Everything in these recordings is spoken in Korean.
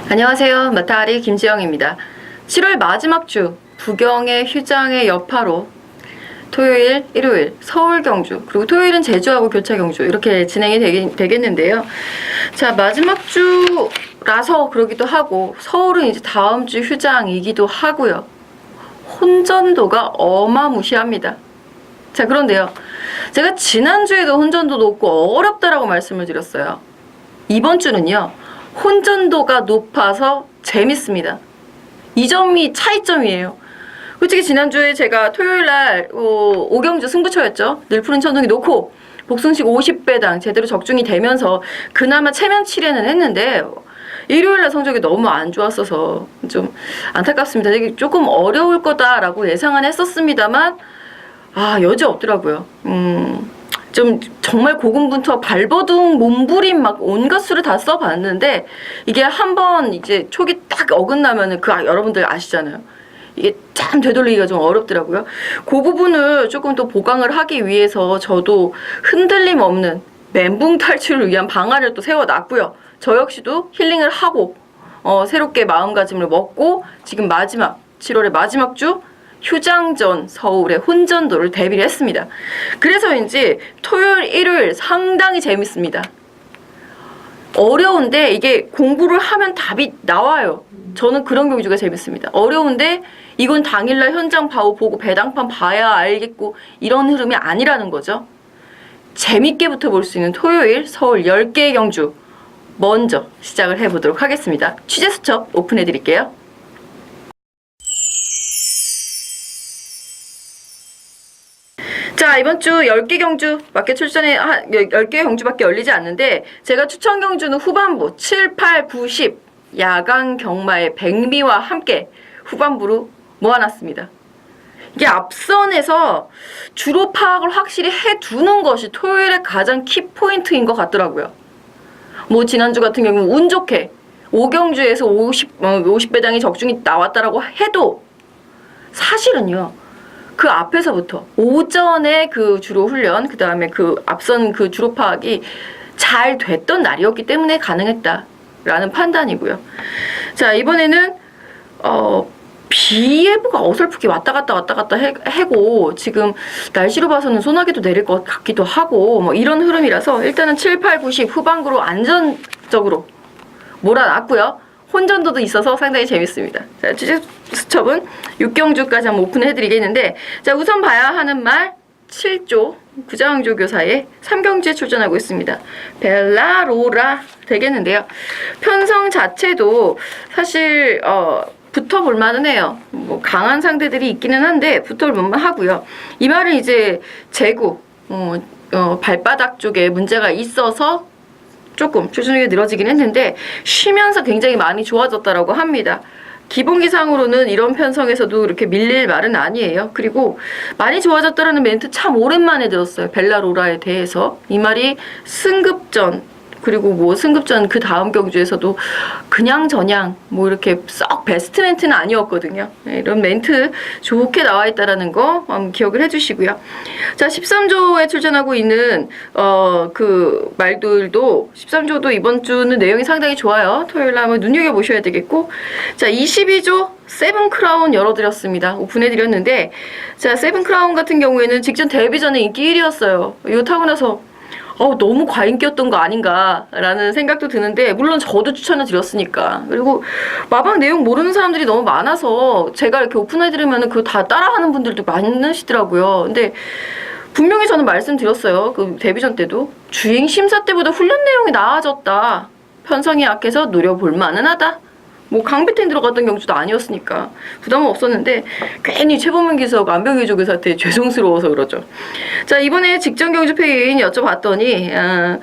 안녕하세요. 마타리 김지영입니다. 7월 마지막 주 부경의 휴장의 여파로 토요일, 일요일 서울 경주, 그리고 토요일은 제주하고 교차 경주 이렇게 진행이 되겠는데요. 자, 마지막 주라서 그러기도 하고 서울은 이제 다음 주 휴장이기도 하고요. 혼전도가 어마무시합니다. 자, 그런데요. 제가 지난주에도 혼전도 높고 어렵다라고 말씀을 드렸어요. 이번 주는요. 혼전도가 높아서 재밌습니다. 이 점이 차이점이에요. 솔직히 지난주에 제가 토요일날 오경주 승부처였죠. 늘푸른 천둥이 놓고 복승식 50배당 제대로 적중이 되면서 그나마 체면 7회는 했는데 일요일날 성적이 너무 안 좋았어서 좀 안타깝습니다. 이게 조금 어려울 거다라고 예상은 했었습니다만 여지없더라고요. 좀 정말 고군분투와 발버둥 몸부림 막 온갖 수를 다 써봤는데 이게 한번 이제 촉이 딱 어긋나면은 여러분들 아시잖아요. 이게 참 되돌리기가 좀 어렵더라고요. 그 부분을 조금 더 보강을 하기 위해서 저도 흔들림 없는 멘붕 탈출을 위한 방안을 또 세워놨고요. 저 역시도 힐링을 하고 새롭게 마음가짐을 먹고 지금 7월의 마지막 주 휴장 전 서울의 혼전도를 대비를 했습니다. 그래서인지 토요일, 일요일 상당히 재밌습니다. 어려운데 이게 공부를 하면 답이 나와요. 저는 그런 경주가 재밌습니다. 어려운데 이건 당일날 현장 보고 배당판 봐야 알겠고 이런 흐름이 아니라는 거죠. 재밌게부터 볼 수 있는 토요일 서울 10개의 경주 먼저 시작을 해보도록 하겠습니다. 취재 수첩 오픈해 드릴게요. 자, 이번 주 10개 경주밖에 10개 경주밖에 열리지 않는데 제가 추천 경주는 후반부 7, 8, 9, 10 야간 경마의 백미와 함께 후반부로 모아놨습니다. 이게 앞선에서 주로 파악을 확실히 해두는 것이 토요일의 가장 키포인트인 것 같더라고요. 지난주 같은 경우는 운 좋게 5경주에서 50배당이 적중이 나왔다라고 해도 사실은요. 그 앞에서부터 오전에 그 주로 훈련, 그 다음에 그 앞선 그 주로 파악이 잘 됐던 날이었기 때문에 가능했다라는 판단이고요. 자, 이번에는 비 예보가 어설프게 왔다 갔다 해고 지금 날씨로 봐서는 소나기도 내릴 것 같기도 하고 이런 흐름이라서 일단은 7, 8, 9, 10 후반부로 안전적으로 몰아놨고요. 혼전도도 있어서 상당히 재밌습니다. 자, 취재 수첩은 6경주까지 한번 오픈해드리겠는데, 자, 우선 봐야 하는 말 7조 구자왕조 교사의 3경주에 출전하고 있습니다. 벨라로라 되겠는데요. 편성 자체도 사실 붙어볼 만은 해요. 강한 상대들이 있기는 한데 붙어볼 만은 하고요. 이 말은 이제 제구 발바닥 쪽에 문제가 있어서 조금 출전력이 늘어지긴 했는데 쉬면서 굉장히 많이 좋아졌다라고 합니다. 기본기상으로는 이런 편성에서도 이렇게 밀릴 말은 아니에요. 그리고 많이 좋아졌다라는 멘트 참 오랜만에 들었어요. 벨라로라에 대해서. 이 말이 승급전 그리고 승급전 그 다음 경주에서도 그냥 저냥 이렇게 썩 베스트 멘트는 아니었거든요. 이런 멘트 좋게 나와 있다라는 거 기억을 해주시고요. 자, 13조에 출전하고 있는 그 말들도 13조도 이번 주는 내용이 상당히 좋아요. 토요일날 한번 눈여겨보셔야 되겠고, 자, 22조 세븐크라운 열어드렸습니다. 오픈해드렸는데, 자, 세븐크라운 같은 경우에는 직전 데뷔 전에 인기 1위였어요. 이거 타고 나서 너무 과잉기였던 거 아닌가라는 생각도 드는데, 물론 저도 추천을 드렸으니까. 그리고 마방 내용 모르는 사람들이 너무 많아서 제가 이렇게 오픈해드리면 그거 다 따라하는 분들도 많으시더라고요. 근데 분명히 저는 말씀드렸어요. 그 데뷔전 때도 주행 심사 때보다 훈련 내용이 나아졌다. 편성이 약해서 노려볼 만은 하다. 강비텐 들어갔던 경주도 아니었으니까 부담은 없었는데 괜히 최범은 기사하고 안병희 교사한테 죄송스러워서 그러죠. 자, 이번에 직전 경주 패인 여쭤봤더니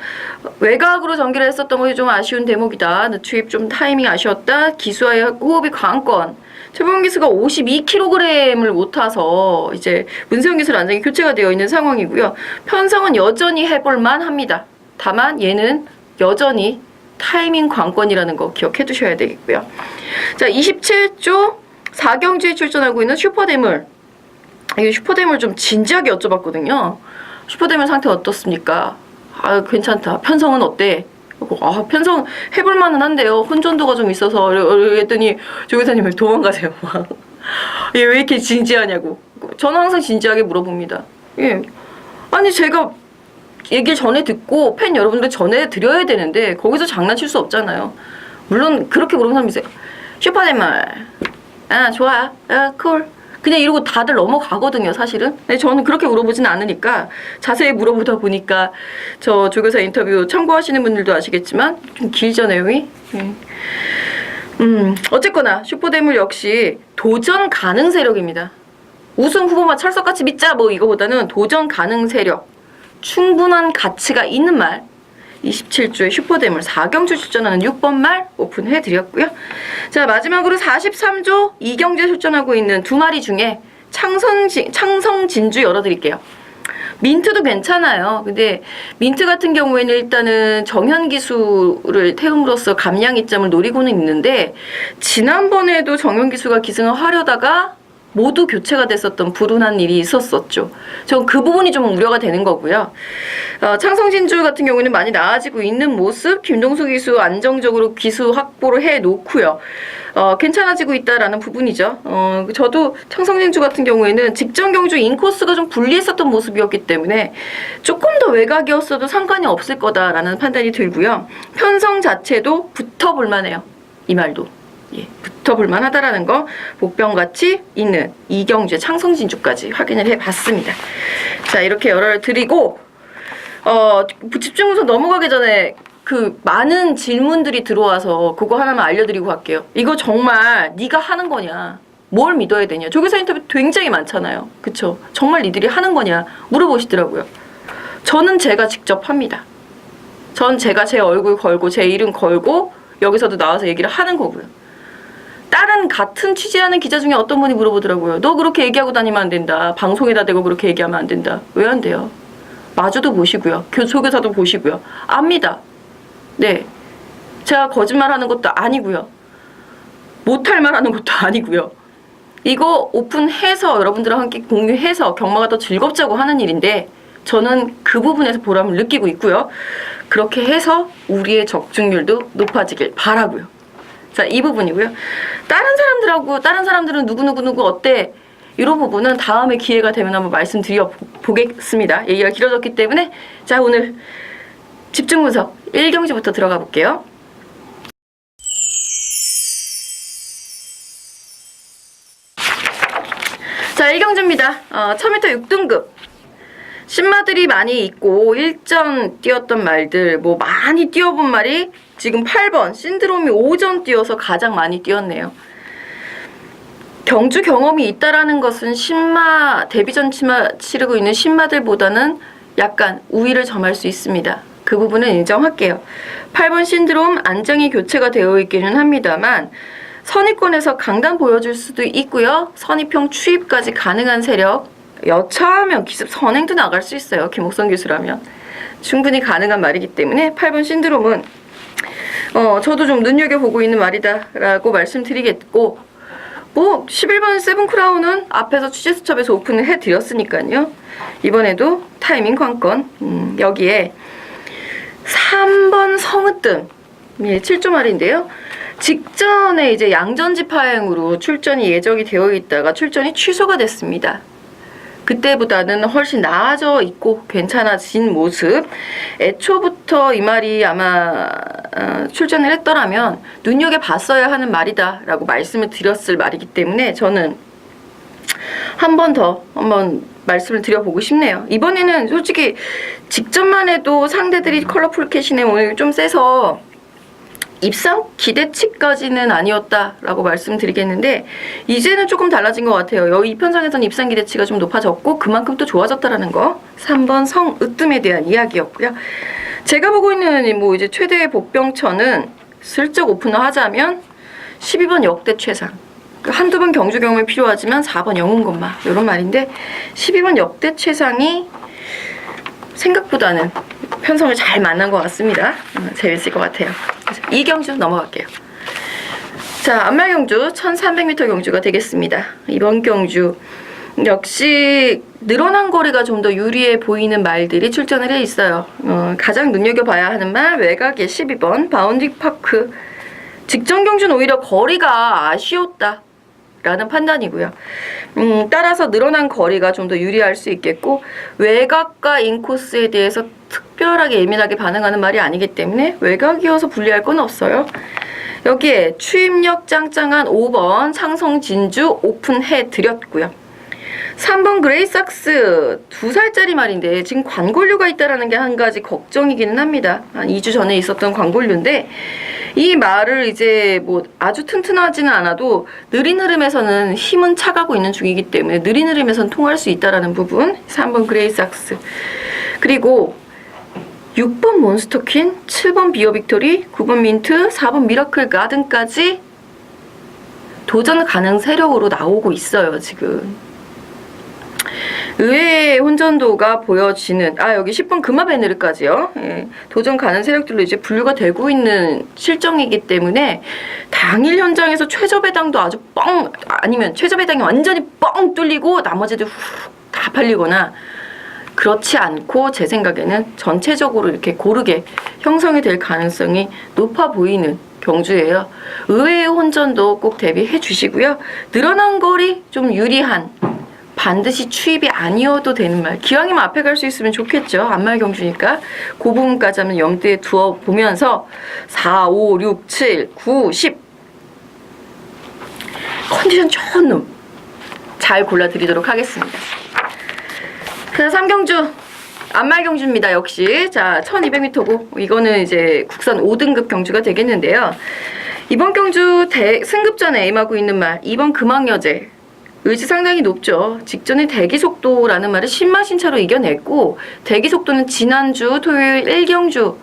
외곽으로 전개를 했었던 것이 좀 아쉬운 대목이다. 늦추입 좀 타이밍 아쉬웠다. 기수와의 호흡이 관건. 최범은 기수가 52kg을 못 타서 이제 문세영 기수 안장이 교체가 되어 있는 상황이고요. 편성은 여전히 해볼만 합니다. 다만 얘는 여전히 타이밍 관건이라는 거 기억해 두셔야 되겠고요. 자, 27조 4경주에 출전하고 있는 슈퍼대물. 이 슈퍼대물 좀 진지하게 여쭤봤거든요. 슈퍼대물 상태 어떻습니까? 괜찮다. 편성은 어때? 아, 편성 해볼 만은 한데요. 혼전도가 좀 있어서 그랬더니 조교사님을 도망가세요. 얘 왜 이렇게 진지하냐고. 저는 항상 진지하게 물어봅니다. 예. 아니 제가 얘기를 전해 듣고 팬 여러분들 전해드려야 되는데 거기서 장난칠 수 없잖아요. 물론 그렇게 물어보는 사람이 있어요. 슈퍼대물. 아 좋아. 아 쿨. 그냥 이러고 다들 넘어가거든요, 사실은. 근데 저는 그렇게 물어보진 않으니까 자세히 물어보다 보니까 저 조교사 인터뷰 참고하시는 분들도 아시겠지만 좀 길죠, 내용이. 어쨌거나 슈퍼대물 역시 도전 가능 세력입니다. 우승 후보만 찰석같이 믿자 뭐 이거보다는 도전 가능 세력. 충분한 가치가 있는 말. 27주에 슈퍼대물 4경주 출전하는 6번 말 오픈해드렸고요. 자, 마지막으로 43조 이경주에 출전하고 있는 두 마리 중에 창성진주 열어드릴게요. 민트도 괜찮아요. 근데 민트 같은 경우에는 일단은 정현기수를 태움으로써 감량 이점을 노리고는 있는데 지난번에도 정현기수가 기승을 하려다가 모두 교체가 됐었던 불운한 일이 있었었죠. 전 그 부분이 좀 우려가 되는 거고요. 창성진주 같은 경우는 많이 나아지고 있는 모습, 김동수 기수 안정적으로 기수 확보를 해놓고요. 괜찮아지고 있다라는 부분이죠. 저도 창성진주 같은 경우에는 직전 경주 인코스가 좀 불리했었던 모습이었기 때문에 조금 더 외곽이었어도 상관이 없을 거다라는 판단이 들고요. 편성 자체도 붙어볼 만해요. 이 말도. 예, 붙어볼 만하다라는 거 복병같이 있는 이경주의 창성진주까지 확인을 해봤습니다. 자, 이렇게 열어를 드리고 집중분석 넘어가기 전에 그 많은 질문들이 들어와서 그거 하나만 알려드리고 갈게요. 이거 정말 네가 하는 거냐? 뭘 믿어야 되냐? 조교사 인터뷰 굉장히 많잖아요. 그쵸? 정말 니들이 하는 거냐? 물어보시더라고요. 저는 제가 직접 합니다. 전 제가 제 얼굴 걸고 제 이름 걸고 여기서도 나와서 얘기를 하는 거고요. 다른 같은 취재하는 기자 중에 어떤 분이 물어보더라고요. 너 그렇게 얘기하고 다니면 안 된다. 방송에다 대고 그렇게 얘기하면 안 된다. 왜 안 돼요? 마주도 보시고요. 조교사도 보시고요. 압니다. 네. 제가 거짓말하는 것도 아니고요. 못할 말하는 것도 아니고요. 이거 오픈해서 여러분들과 함께 공유해서 경마가 더 즐겁자고 하는 일인데 저는 그 부분에서 보람을 느끼고 있고요. 그렇게 해서 우리의 적중률도 높아지길 바라고요. 자, 이 부분이고요. 다른 사람들은 누구 어때? 이런 부분은 다음에 기회가 되면 한번 말씀드려 보겠습니다. 얘기가 길어졌기 때문에 자, 오늘 집중 분석 1경주부터 들어가 볼게요. 자, 1경주입니다. 1000m 6등급. 신마들이 많이 있고 일전 뛰었던 말들 뭐 많이 뛰어본 말이 지금 8번 신드롬이 5전 뛰어서 가장 많이 뛰었네요. 경주 경험이 있다라는 것은 신마 데뷔전 치르고 있는 신마들보다는 약간 우위를 점할 수 있습니다. 그 부분은 인정할게요. 8번 신드롬 안정이 교체가 되어 있기는 합니다만 선입권에서 강단 보여줄 수도 있고요. 선입형 추입까지 가능한 세력 여차하면 기습 선행도 나갈 수 있어요. 김옥선 교수라면 충분히 가능한 말이기 때문에 8번 신드롬은 저도 좀 눈여겨보고 있는 말이다라고 말씀드리겠고 뭐 11번 세븐크라운은 앞에서 취재수첩에서 오픈을 해드렸으니까요. 이번에도 타이밍 관건 여기에 3번 성으뜸 7조 말인데요. 직전에 이제 양전지 파행으로 출전이 예정이 되어 있다가 출전이 취소가 됐습니다. 그때보다는 훨씬 나아져 있고 괜찮아진 모습. 애초부터 이 말이 아마 출전을 했더라면 눈여겨봤어야 하는 말이다 라고 말씀을 드렸을 말이기 때문에 저는 한 번 말씀을 드려보고 싶네요. 이번에는 솔직히 직전만 해도 상대들이 컬러풀 캐시네 오늘 좀 세서 입상 기대치까지는 아니었다라고 말씀드리겠는데 이제는 조금 달라진 것 같아요. 여기 이 편성에서는 입상 기대치가 좀 높아졌고 그만큼 또 좋아졌다라는 거. 3번 성으뜸에 대한 이야기였고요. 제가 보고 있는 뭐 이제 최대의 복병천은 슬쩍 오픈을 하자면 12번 역대 최상. 한두 번 경주 경험이 필요하지만 4번 영웅건마 이런 말인데 12번 역대 최상이 생각보다는 편성을 잘 만난 것 같습니다. 재밌을 것 같아요. 이 경주 넘어갈게요. 자, 안말 경주 1300m 경주가 되겠습니다. 이번 경주 역시 늘어난 거리가 좀 더 유리해 보이는 말들이 출전을 해 있어요. 가장 눈여겨봐야 하는 말 외곽의 12번 바운딩 파크. 직전 경주는 오히려 거리가 아쉬웠다 라는 판단이고요. 따라서 늘어난 거리가 좀 더 유리할 수 있겠고, 외곽과 인코스에 대해서 특별하게 예민하게 반응하는 말이 아니기 때문에 외곽이어서 불리할 건 없어요. 여기에 추임력 짱짱한 5번 상성 진주 오픈해 드렸고요. 3번 그레이삭스 2살짜리 말인데 지금 관골류가 있다라는 게 한 가지 걱정이기는 합니다. 한 2주 전에 있었던 관골류인데, 이 말을 이제 뭐 아주 튼튼하지는 않아도 느린 흐름에서는 힘은 차가고 있는 중이기 때문에 느린 흐름에서는 통할 수 있다라는 부분. 3번 그레이삭스. 그리고 6번 몬스터퀸, 7번 비어 빅토리, 9번 민트, 4번 미라클 가든까지 도전 가능 세력으로 나오고 있어요, 지금. 의외의 혼전도가 보여지는, 여기 10번 금화베네르까지요. 예, 도전 가는 세력들로 이제 분류가 되고 있는 실정이기 때문에 당일 현장에서 최저배당도 아주 아니면 최저배당이 완전히 뻥 뚫리고 나머지들 훅 다 팔리거나, 그렇지 않고 제 생각에는 전체적으로 이렇게 고르게 형성이 될 가능성이 높아 보이는 경주예요. 의외의 혼전도 꼭 대비해 주시고요. 늘어난 거리 좀 유리한, 반드시 추입이 아니어도 되는 말. 기왕이면 앞에 갈 수 있으면 좋겠죠. 안말 경주니까. 그 부분까지 한번 염두에 두어 보면서 4, 5, 6, 7, 9, 10 컨디션 좋은 놈 잘 골라드리도록 하겠습니다. 그래서 3경주 안말 경주입니다. 역시 자 1200m고 이거는 이제 국산 5등급 경주가 되겠는데요. 이번 경주 승급전에 임하고 있는 말 2번 금왕여제. 의지 상당히 높죠. 직전에 대기속도라는 말을 신마신차로 이겨냈고, 대기속도는 지난주 토요일 1경주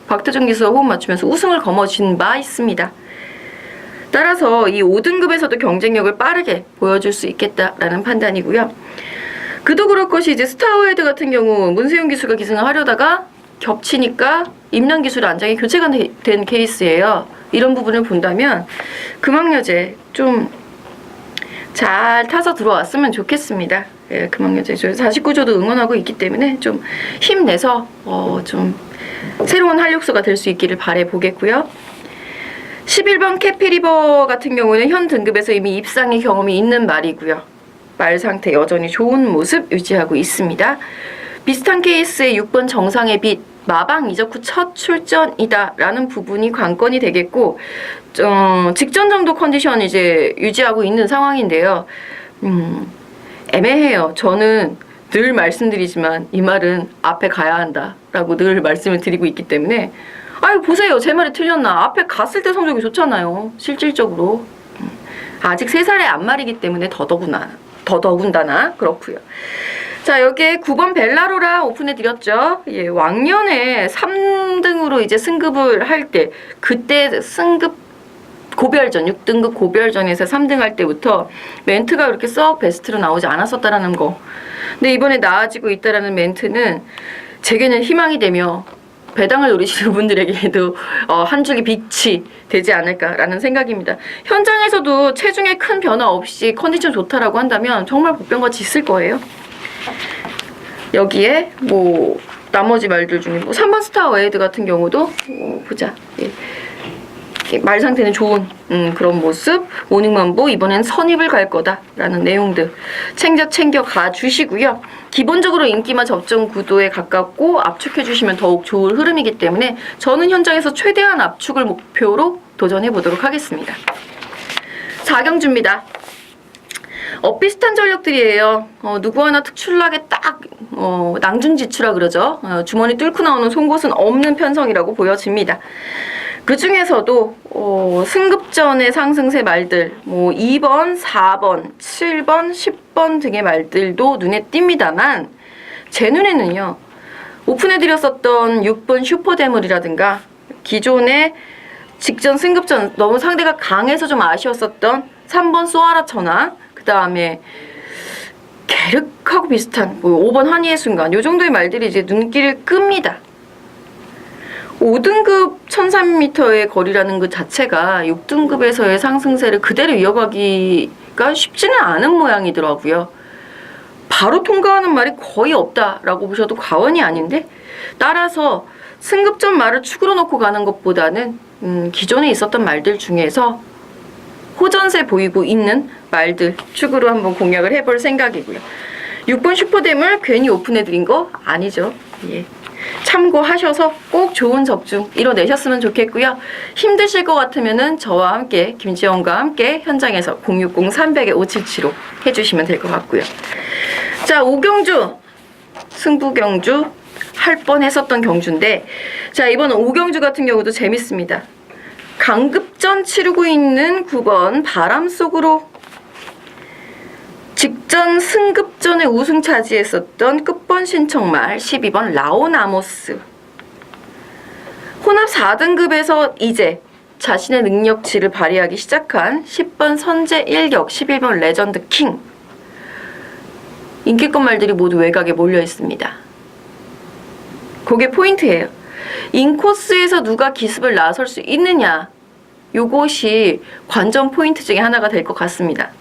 박태정 기수와 호흡 맞추면서 우승을 거머쥔 바 있습니다. 따라서 이 5등급에서도 경쟁력을 빠르게 보여줄 수 있겠다라는 판단이고요. 그도 그럴 것이 이제 스타워헤드 같은 경우 문세윤 기수가 기승을 하려다가 겹치니까 임란 기술 안장이 교체가 된 케이스예요. 이런 부분을 본다면 금왕여제 좀 잘 타서 들어왔으면 좋겠습니다. 예, 금왕여제 49조도 응원하고 있기 때문에 좀 힘내서 좀 새로운 활력소가 될 수 있기를 바라보겠고요. 11번 캐피리버 같은 경우는 현 등급에서 이미 입상의 경험이 있는 말이고요. 말 상태 여전히 좋은 모습 유지하고 있습니다. 비슷한 케이스의 6번 정상의 빛, 마방 이적 후 첫 출전이다 라는 부분이 관건이 되겠고, 직전 정도 컨디션 이제 유지하고 있는 상황인데요. 애매해요. 저는 늘 말씀드리지만 이 말은 앞에 가야 한다 라고 늘 말씀을 드리고 있기 때문에, 보세요. 제 말이 틀렸나. 앞에 갔을 때 성적이 좋잖아요. 실질적으로. 아직 3살의 앞말이기 때문에 더더군다나 그렇고요. 자, 여기에 9번 벨라로라 오픈해드렸죠. 예, 왕년에 3등으로 이제 승급을 할 때, 그때 승급 고별전, 6등급 고별전에서 3등 할 때부터 멘트가 그렇게 썩 베스트로 나오지 않았었다라는 거. 근데 이번에 나아지고 있다라는 멘트는 제게는 희망이 되며 배당을 노리시는 분들에게도 한 줄기 빛이 되지 않을까라는 생각입니다. 현장에서도 체중에 큰 변화 없이 컨디션 좋다라고 한다면 정말 복병같이 있을 거예요. 여기에 뭐 나머지 말들 중에 뭐 3번 스타워헤드 같은 경우도 보자. 예. 말 상태는 좋은 그런 모습. 오닝만보 이번엔 선입을 갈 거다라는 내용들 챙겨 가 주시고요. 기본적으로 인기마 접전 구도에 가깝고 압축해 주시면 더욱 좋을 흐름이기 때문에 저는 현장에서 최대한 압축을 목표로 도전해 보도록 하겠습니다. 4경주입니다. 비슷한 전력들이에요. 누구 하나 특출나게 딱 낭중지추라 그러죠. 주머니 뚫고 나오는 송곳은 없는 편성이라고 보여집니다. 그 중에서도 승급전의 상승세 말들, 뭐 2번, 4번, 7번, 10번 등의 말들도 눈에 띕니다만, 제 눈에는요, 오픈해드렸었던 6번 슈퍼대물이라든가 기존의 직전 승급전 너무 상대가 강해서 좀 아쉬웠었던 3번 소아라 천하, 그 다음에 게륵하고 비슷한 뭐 5번 한이의 순간, 요 정도의 말들이 이제 눈길을 끕니다. 5등급 1300m의 거리라는 그 자체가 6등급에서의 상승세를 그대로 이어가기가 쉽지는 않은 모양이더라고요. 바로 통과하는 말이 거의 없다라고 보셔도 과언이 아닌데, 따라서 승급전 말을 축으로 놓고 가는 것보다는 기존에 있었던 말들 중에서 호전세 보이고 있는 말들 축으로 한번 공략을 해볼 생각이고요. 6번 슈퍼댐을 괜히 오픈해드린 거 아니죠. 예. 참고하셔서 꼭 좋은 적중 이뤄내셨으면 좋겠고요. 힘드실 것 같으면은 저와 함께, 김지영과 함께 현장에서 060-300-5775 해주시면 될 것 같고요. 자, 오경주, 승부경주 할 뻔했었던 경주인데, 자, 이번 오경주 같은 경우도 재밌습니다. 강급전 치르고 있는 9번 바람 속으로 직전 승급전에 우승 차지했었던 끝번 신청말 12번 라오나모스. 혼합 4등급에서 이제 자신의 능력치를 발휘하기 시작한 10번 선제 일격, 11번 레전드 킹. 인기권 말들이 모두 외곽에 몰려 있습니다. 그게 포인트예요. 인코스에서 누가 기습을 나설 수 있느냐, 요것이 관전 포인트 중에 하나가 될 것 같습니다.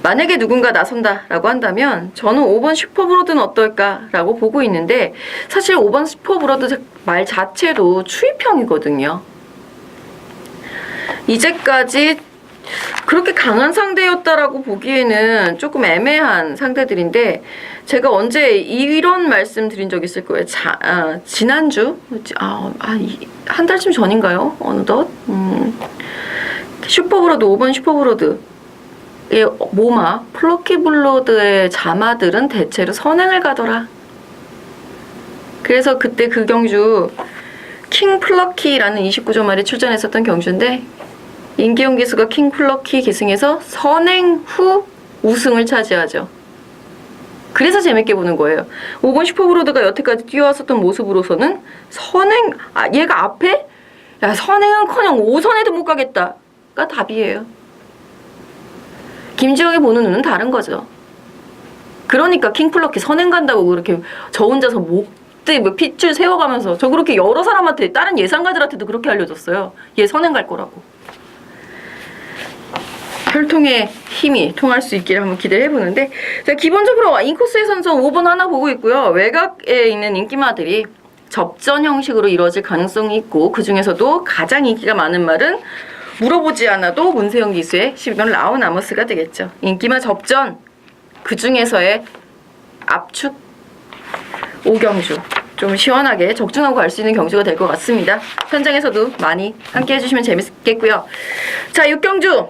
만약에 누군가 나선다라고 한다면 저는 5번 슈퍼브로드는 어떨까라고 보고 있는데, 사실 5번 슈퍼브로드 말 자체도 추입형이거든요. 이제까지 그렇게 강한 상대였다라고 보기에는 조금 애매한 상대들인데, 제가 언제 이런 말씀 드린 적 있을 거예요. 지난주? 한 달쯤 전인가요? 어느덧? 슈퍼브로드, 5번 슈퍼브로드 모마, 플러키블로드의 자마들은 대체로 선행을 가더라. 그래서 그때 그 경주 킹 플러키라는 29조 말이 출전했었던 경주인데, 임기용 기수가 킹 플러키 기승에서 선행 후 우승을 차지하죠. 그래서 재밌게 보는 거예요. 5번 슈퍼브로드가 여태까지 뛰어왔었던 모습으로서는 선행, 얘가 앞에? 야, 선행은커녕 5선에도 못 가겠다가 답이에요. 김지영이 보는 눈은 다른 거죠. 그러니까 킹플러키 선행 간다고 그렇게 저 혼자서 목대 핏줄 세워가면서, 저 그렇게 여러 사람한테, 다른 예상가들한테도 그렇게 알려줬어요. 얘 선행 갈 거라고. 혈통의 힘이 통할 수 있기를 한번 기대를 해보는데, 자, 기본적으로 인코스에서는 5번 하나 보고 있고요. 외곽에 있는 인기마들이 접전 형식으로 이루어질 가능성이 있고, 그 중에서도 가장 인기가 많은 말은 물어보지 않아도 문세영 기수의 12번 라오나모스가 되겠죠. 인기마 접전, 그 중에서의 압축 오경주, 좀 시원하게 적중하고 갈 수 있는 경주가 될 것 같습니다. 현장에서도 많이 함께 해주시면 재밌겠고요. 자, 6경주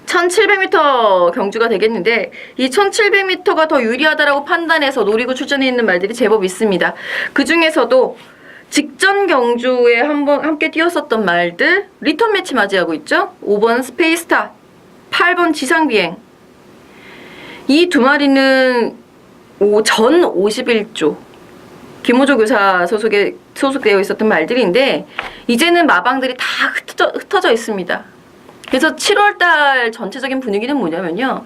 1700m 경주가 되겠는데, 이 1700m가 더 유리하다라고 판단해서 노리고 출전해 있는 말들이 제법 있습니다. 그 중에서도 직전 경주에 함께 뛰었었던 말들 리턴 매치 맞이하고 있죠. 5번 스페이스타, 8번 지상비행. 이 두 마리는 전 51조 김호조 교사 소속되어 있었던 말들인데, 이제는 마방들이 다 흩어져 있습니다. 그래서 7월달 전체적인 분위기는 뭐냐면요,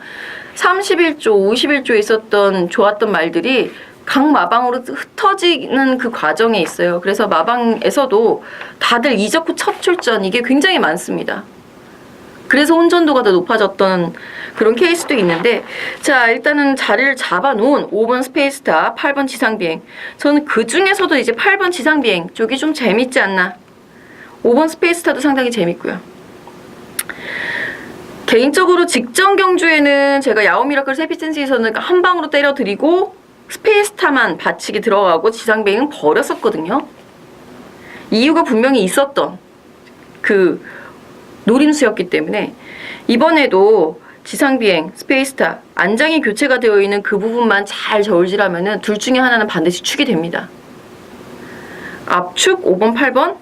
31조, 51조에 있었던 좋았던 말들이 각 마방으로 흩어지는 그 과정에 있어요. 그래서 마방에서도 다들 이적 후 첫 출전, 이게 굉장히 많습니다. 그래서 혼전도가 더 높아졌던 그런 케이스도 있는데, 자, 일단은 자리를 잡아놓은 5번 스페이스타, 8번 지상비행. 저는 그 중에서도 이제 8번 지상비행 쪽이 좀 재밌지 않나. 5번 스페이스타도 상당히 재밌고요. 개인적으로 직전 경주에는 제가 야오미라클 세피센스에서는 한 방으로 때려드리고 스페이스타만 받치기 들어가고 지상비행은 버렸었거든요. 이유가 분명히 있었던 그 노림수였기 때문에, 이번에도 지상비행, 스페이스타 안장이 교체가 되어 있는 그 부분만 잘 저울질하면은 둘 중에 하나는 반드시 축이 됩니다. 압축 5번, 8번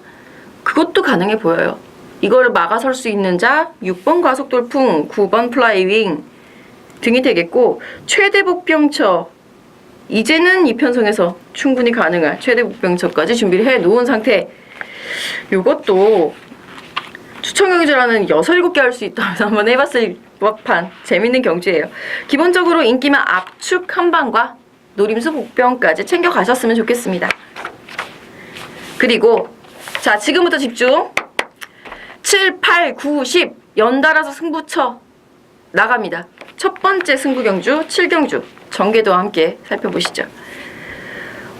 그것도 가능해 보여요. 이거를 막아설 수 있는 자 6번 과속돌풍, 9번 플라이윙 등이 되겠고, 최대 복병처 이제는 이 편성에서 충분히 가능할 최대 복병처까지 준비를 해 놓은 상태. 요것도 추천 경주라는 6, 7개 할 수 있다면서 한번 해봤을 법한 재밌는 경주예요. 기본적으로 인기만 압축 한 방과 노림수 복병까지 챙겨 가셨으면 좋겠습니다. 그리고 자, 지금부터 집중. 7, 8, 9, 10 연달아서 승부처 나갑니다. 첫 번째 승부경주 7경주 전개도와 함께 살펴보시죠.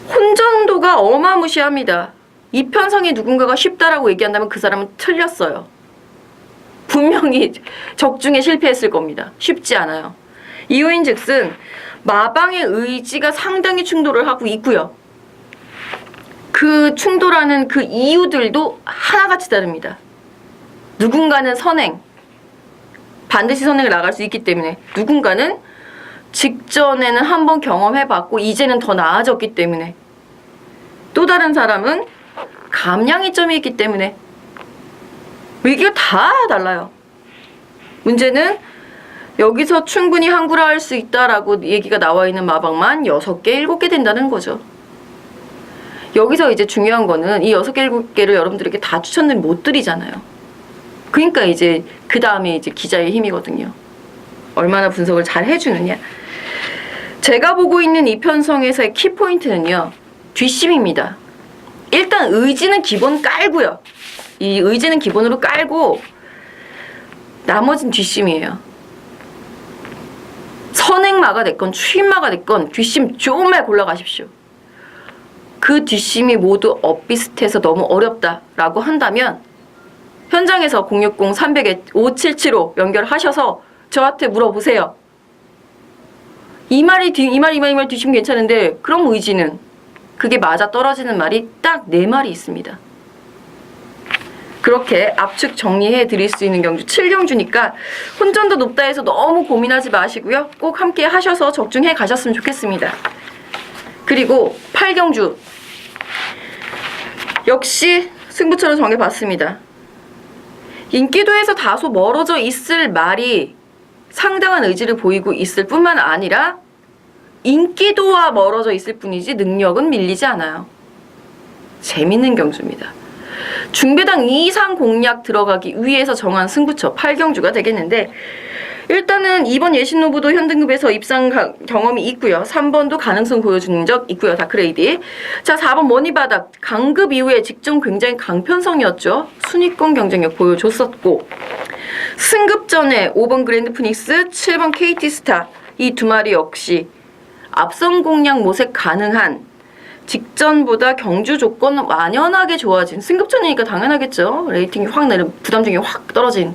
혼전도가 어마무시합니다. 이편성이 누군가가 쉽다라고 얘기한다면 그 사람은 틀렸어요. 분명히 적중에 실패했을 겁니다. 쉽지 않아요. 이유인즉슨 마방의 의지가 상당히 충돌을 하고 있고요. 그 충돌하는 그 이유들도 하나같이 다릅니다. 누군가는 선행, 반드시 선행을 나갈 수 있기 때문에, 누군가는 직전에는 한번 경험해봤고 이제는 더 나아졌기 때문에, 또 다른 사람은 감량이점이 있기 때문에, 이게 다 달라요. 문제는 여기서 충분히 항구라할 수 있다라고 얘기가 나와 있는 마방만 6개, 7개 된다는 거죠. 여기서 이제 중요한 거는 이 6개, 7개를 여러분들에게 다 추천을 못 드리잖아요. 그러니까 이제 그 다음에 이제 기자의 힘이거든요. 얼마나 분석을 잘 해주느냐. 제가 보고 있는 이 편성에서의 키포인트는요, 뒷심입니다. 일단 의지는 기본 깔고요. 이 의지는 기본으로 깔고 나머진 뒷심이에요. 선행마가 됐건 추임마가 됐건 뒷심 조금만 골라가십시오. 그 뒷심이 모두 엇비슷해서 너무 어렵다라고 한다면 현장에서 060-300-5775 연결하셔서 저한테 물어보세요. 이 말 뒷심 괜찮은데 그럼 의지는? 그게 맞아 떨어지는 말이 딱 4말이 있습니다. 그렇게 압축 정리해 드릴 수 있는 경주 7경주니까 혼전도 높다 해서 너무 고민하지 마시고요. 꼭 함께 하셔서 적중해 가셨으면 좋겠습니다. 그리고 8경주 역시 승부처로 정해봤습니다. 인기도에서 다소 멀어져 있을 말이 상당한 의지를 보이고 있을 뿐만 아니라 인기도와 멀어져 있을 뿐이지 능력은 밀리지 않아요. 재밌는 경주입니다. 중배당 이상 공략 들어가기 위해서 정한 승부처 8경주가 되겠는데, 일단은 2번 예신노부도 현등급에서 입상 경험이 있고요. 3번도 가능성 보여주는 적 있고요. 다크레이디. 자, 4번 머니바닥 강급 이후에 직전 굉장히 강편성이었죠. 순위권 경쟁력 보여줬었고, 승급 전에 5번 그랜드 프닉스, 7번 KT스타 이 두 마리 역시 앞선 공략 모색 가능한, 직전보다 경주 조건 완연하게 좋아진, 승급전이니까 당연하겠죠. 레이팅이 확 내려 부담중이 확 떨어진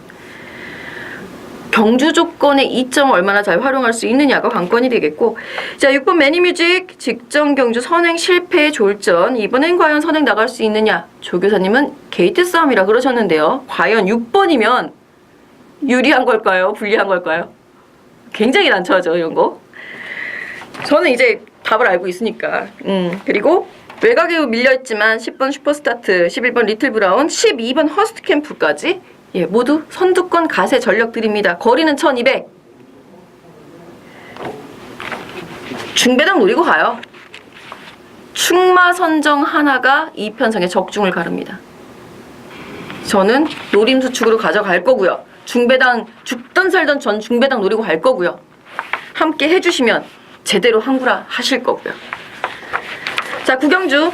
경주 조건의 이점을 얼마나 잘 활용할 수 있느냐가 관건이 되겠고, 자, 6번 매니뮤직 직전 경주 선행 실패의 졸전, 이번엔 과연 선행 나갈 수 있느냐. 조교사님은 게이트 싸움이라 그러셨는데요. 과연 6번이면 유리한 걸까요? 불리한 걸까요? 굉장히 난처하죠, 이런 거. 저는 이제 답을 알고 있으니까. 그리고 외곽에 밀려있지만 10번 슈퍼스타트, 11번 리틀 브라운, 12번 허스트 캠프까지 모두 선두권 가세 전력 드립니다. 거리는 1200. 중배당 노리고 가요. 충마 선정 하나가 이 편성의 적중을 가릅니다. 저는 노림수축으로 가져갈 거고요. 중배당 죽던 살던 전 중배당 노리고 갈 거고요. 함께 해주시면 제대로 항구라 하실 거고요. 자, 구경주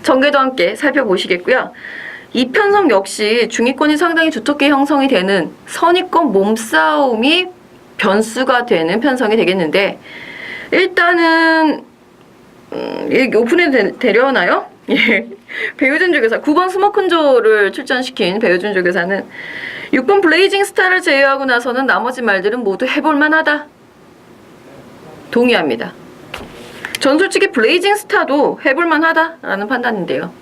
전개도 함께 살펴보시겠고요. 이 편성 역시 중위권이 상당히 두텁게 형성이 되는 선위권 몸싸움이 변수가 되는 편성이 되겠는데, 일단은 오픈에 데려오나요? 예. 배우준 조교사 9번 스모큰조를 출전시킨 배우준 조교사는 6번 블레이징 스타를 제외하고 나서는 나머지 말들은 모두 해볼만 하다. 동의합니다. 전 솔직히 블레이징 스타도 해볼만 하다라는 판단인데요.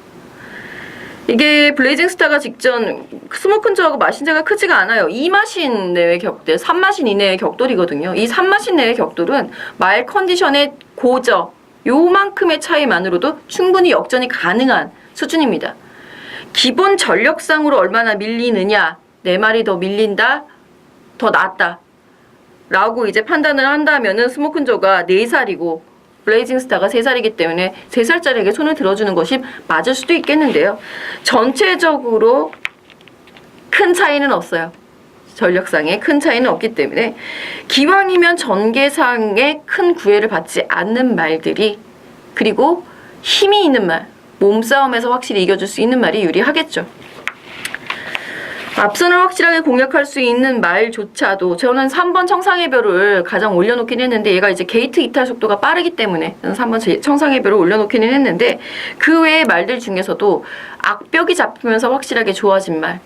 이게 블레이징 스타가 직전 스모큰저하고 마신자가 크지가 않아요. 2마신 내외 격돌, 3마신 이내의 격돌이거든요. 이 3마신 내외 격돌은 말 컨디션의 고저, 요만큼의 차이만으로도 충분히 역전이 가능한 수준입니다. 기본 전력상으로 얼마나 밀리느냐, 4마리 더 밀린다, 더 낫다 라고 이제 판단을 한다면은 스모큰저가 4살이고 블레이징 스타가 3살이기 때문에 3살짜리에게 손을 들어주는 것이 맞을 수도 있겠는데요. 전체적으로 큰 차이는 없어요. 전력상에 큰 차이는 없기 때문에 기왕이면 전개상에 큰 구애를 받지 않는 말들이, 그리고 힘이 있는 말, 몸싸움에서 확실히 이겨줄 수 있는 말이 유리하겠죠. 앞선을 확실하게 공략할 수 있는 말조차도 저는 3번 청상해별을 가장 올려놓긴 했는데 얘가 이제 게이트 이탈 속도가 빠르기 때문에 저는 3번 청상해별을 올려놓기는 했는데 그 외의 말들 중에서도 악벽이 잡히면서 확실하게 좋아진 말,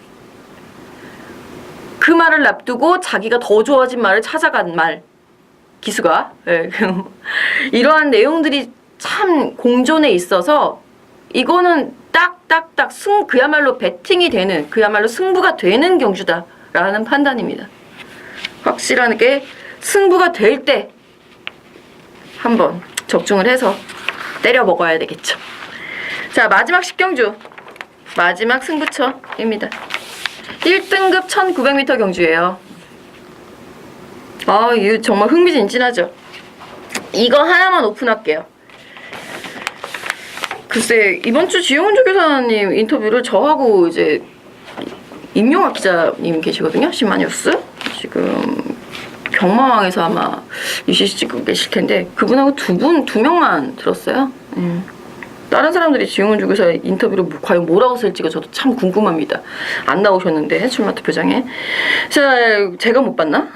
그 말을 놔두고 자기가 더 좋아진 말을 찾아간 말, 기수가 네. 이러한 내용들이 참 공존에 있어서 이거는 딱딱딱 그야말로 배팅이 되는, 그야말로 승부가 되는 경주다라는 판단입니다. 확실하게 승부가 될 때 한번 적중을 해서 때려 먹어야 되겠죠. 자, 마지막 10경주, 마지막 승부처입니다. 1등급 1900m 경주예요. 아, 이거 정말 흥미진진하죠. 이거 하나만 오픈할게요. 글쎄, 이번 주 지용훈 조교사님 인터뷰를 저하고 이제 임용학 기자님 계시거든요. 신마뉴스. 지금 경마왕에서 아마 UCC 찍고 계실 텐데 그분하고 두 명만 들었어요. 다른 사람들이 지용훈 조교사 인터뷰를 과연 뭐라고 쓸지가 저도 참 궁금합니다. 안 나오셨는데 출마 투표장에. 자, 제가 못 봤나?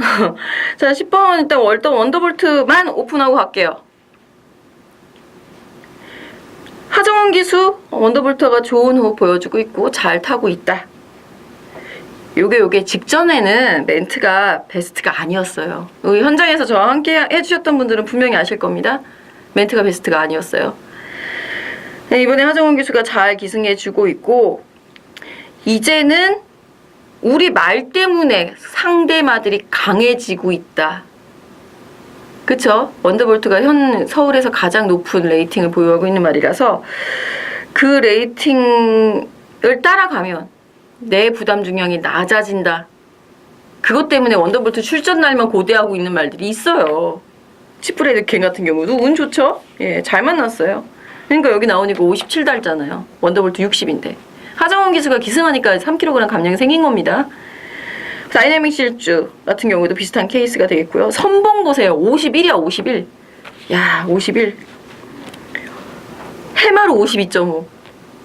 자, 10번 일단 원더볼트만 오픈하고 갈게요. 하정원 기수 원더볼트가 좋은 호흡 보여주고 있고 잘 타고 있다. 요게 직전에는 멘트가 베스트가 아니었어요. 여기 현장에서 저와 함께 해주셨던 분들은 분명히 아실 겁니다. 멘트가 베스트가 아니었어요. 네, 이번에 하정원 기수가 잘 기승해주고 있고 이제는 우리 말 때문에 상대마들이 강해지고 있다. 그쵸? 원더볼트가 현 서울에서 가장 높은 레이팅을 보유하고 있는 말이라서 그 레이팅을 따라가면 내 부담 중량이 낮아진다. 그것 때문에 원더볼트 출전 날만 고대하고 있는 말들이 있어요. 치프레드 갱 같은 경우도 운 좋죠? 예, 잘 만났어요. 그러니까 여기 나오니까 57 달잖아요. 원더볼트 60인데. 하정원 기수가 기승하니까 3kg 감량이 생긴 겁니다. 다이내믹 실주 같은 경우도 비슷한 케이스가 되겠고요. 선봉 보세요. 51이야, 51. 야, 51. 해마로 52.5.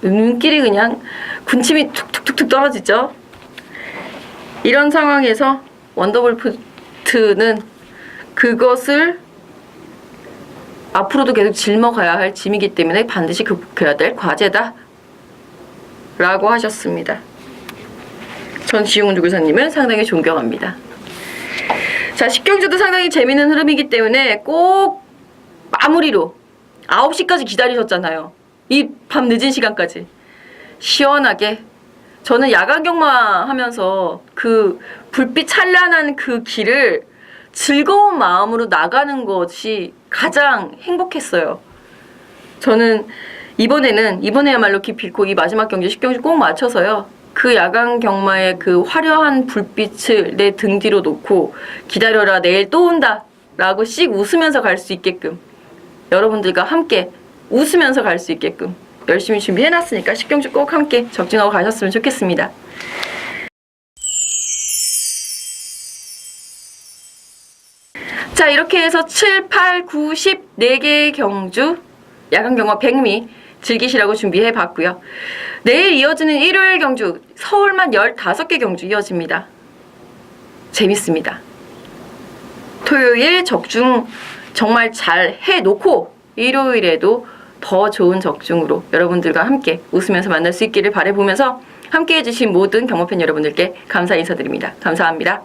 눈길이 그냥 군침이 툭툭툭툭 떨어지죠. 이런 상황에서 원더볼트는 그것을 앞으로도 계속 짊어가야 할 짐이기 때문에 반드시 극복해야 될 과제다 라고 하셨습니다. 전 지용훈 조교사님을 상당히 존경합니다. 자, 10경주도 상당히 재미있는 흐름이기 때문에 꼭 마무리로 9시까지 기다리셨잖아요. 이 밤 늦은 시간까지 시원하게. 저는 야간 경마 하면서 그 불빛 찬란한 그 길을 즐거운 마음으로 나가는 것이 가장 행복했어요. 저는 이번에야말로 기필코 이 마지막 경주 10경주 꼭 맞춰서요. 그 야간 경마의 그 화려한 불빛을 내 등 뒤로 놓고 기다려라 내일 또 온다 라고 씩 웃으면서 갈 수 있게끔, 여러분들과 함께 웃으면서 갈 수 있게끔 열심히 준비해놨으니까 10경주 꼭 함께 적중하고 가셨으면 좋겠습니다. 자, 이렇게 해서 7, 8, 9, 10 4개의 경주 야간 경마 백미 즐기시라고 준비해봤고요. 내일 이어지는 일요일 경주 서울만 15개 경주 이어집니다. 재밌습니다. 토요일 적중 정말 잘 해놓고 일요일에도 더 좋은 적중으로 여러분들과 함께 웃으면서 만날 수 있기를 바라보면서 함께 해주신 모든 경마팬 여러분들께 감사 인사드립니다. 감사합니다.